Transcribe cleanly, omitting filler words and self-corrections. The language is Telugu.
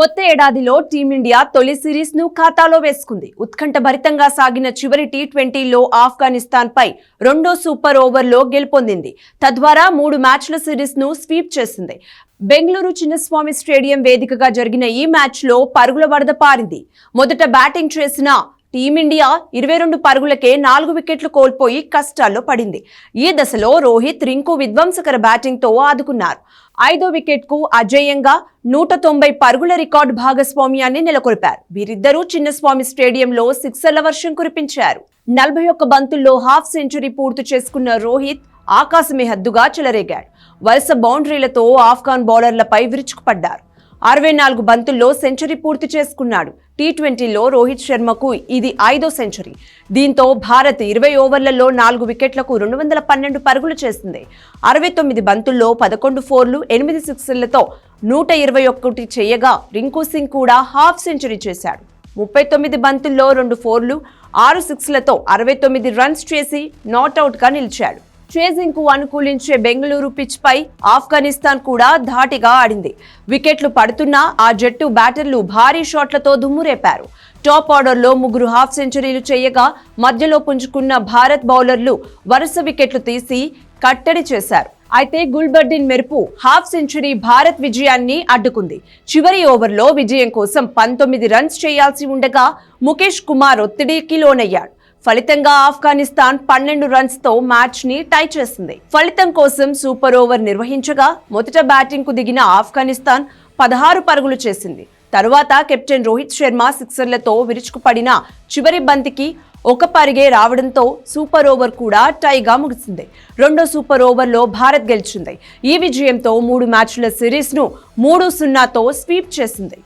కొత్త ఏడాదిలో టీమిండియా తొలి సిరీస్ ను ఖాతాలో వేసుకుంది. ఉత్కంఠభరితంగా సాగిన చివరి టీ20లో ఆఫ్ఘనిస్తాన్ పై రెండో సూపర్ ఓవర్లో గెలుపొందింది. తద్వారా 3 మ్యాచ్ల సిరీస్ ను స్వీప్ చేసింది. బెంగళూరు చిన్నస్వామి స్టేడియం వేదికగా జరిగిన ఈ మ్యాచ్లో పరుగుల వరద పారింది. మొదట బ్యాటింగ్ చేసిన టీమిండియా 22 పరుగులకే 4 వికెట్లు కోల్పోయి కష్టాల్లో పడింది. ఈ దశలో రోహిత్, రింకు విధ్వంసకర బ్యాటింగ్తో ఆదుకున్నారు. 5వ వికెట్కు అజేయంగా 190 పరుగుల రికార్డు భాగస్వామ్యాన్ని నెలకొల్పారు. వీరిద్దరూ చిన్నస్వామి స్టేడియంలో సిక్సర్ల వర్షం కురిపించారు. 41 బంతుల్లో హాఫ్ సెంచరీ పూర్తి చేసుకున్న రోహిత్ ఆకాశమే హద్దుగా చెలరేగాడు. వరుస బౌండరీలతో ఆఫ్ఘాన్ బౌలర్లపై విరుచుకుపడ్డారు. 64 బంతుల్లో సెంచరీ పూర్తి చేసుకున్నాడు. టీ20లో రోహిత్ శర్మకు ఇది 5వ సెంచరీ. దీంతో భారత్ 20 ఓవర్లలో 4 వికెట్లకు 212 పరుగులు చేసింది. 69 బంతుల్లో 11 ఫోర్లు, 8 సిక్సర్లతో 121 చేయగా రింకు సింగ్ కూడా హాఫ్ సెంచరీ చేశాడు. 39 బంతుల్లో 2 ఫోర్లు, 6 సిక్స్లతో 69 రన్స్ చేసి నాట్అవుట్గా నిలిచాడు. చేజింగ్ కు అనుకూలించే బెంగళూరు పిచ్ పై ఆఫ్ఘనిస్తాన్ కూడా ధాటిగా ఆడింది. వికెట్లు పడుతున్నా ఆ జట్టు బ్యాటర్లు భారీ షాట్లతో దుమ్మురేపారు. టాప్ ఆర్డర్లో 3 హాఫ్ సెంచరీలు చేయగా మధ్యలో పుంజుకున్న భారత్ బౌలర్లు వరుస వికెట్లు తీసి కట్టడి చేశారు. అయితే గుల్బర్డిన్ మెరుపు హాఫ్ సెంచరీ భారత్ విజయాన్ని అడ్డుకుంది. చివరి ఓవర్లో విజయం కోసం 19 రన్స్ చేయాల్సి ఉండగా ముఖేష్ కుమార్ ఒత్తిడికి లోనయ్యాడు. ఫలితంగా ఆఫ్ఘనిస్తాన్ 12 రన్స్ తో మ్యాచ్ ని టై చేసింది. ఫలితం కోసం సూపర్ ఓవర్ నిర్వహించగా మొదట బ్యాటింగ్ కు దిగిన ఆఫ్ఘనిస్తాన్ 16 పరుగులు చేసింది. తరువాత కెప్టెన్ రోహిత్ శర్మ సిక్సర్లతో విరుచుకుపడిన చివరి బంతికి 1 పరుగే రావడంతో సూపర్ ఓవర్ కూడా టైగా ముగిసింది. రెండో సూపర్ ఓవర్లో భారత్ గెలిచింది. ఈ విజయంతో 3 మ్యాచ్ల సిరీస్ ను 3-0తో స్వీప్ చేసింది.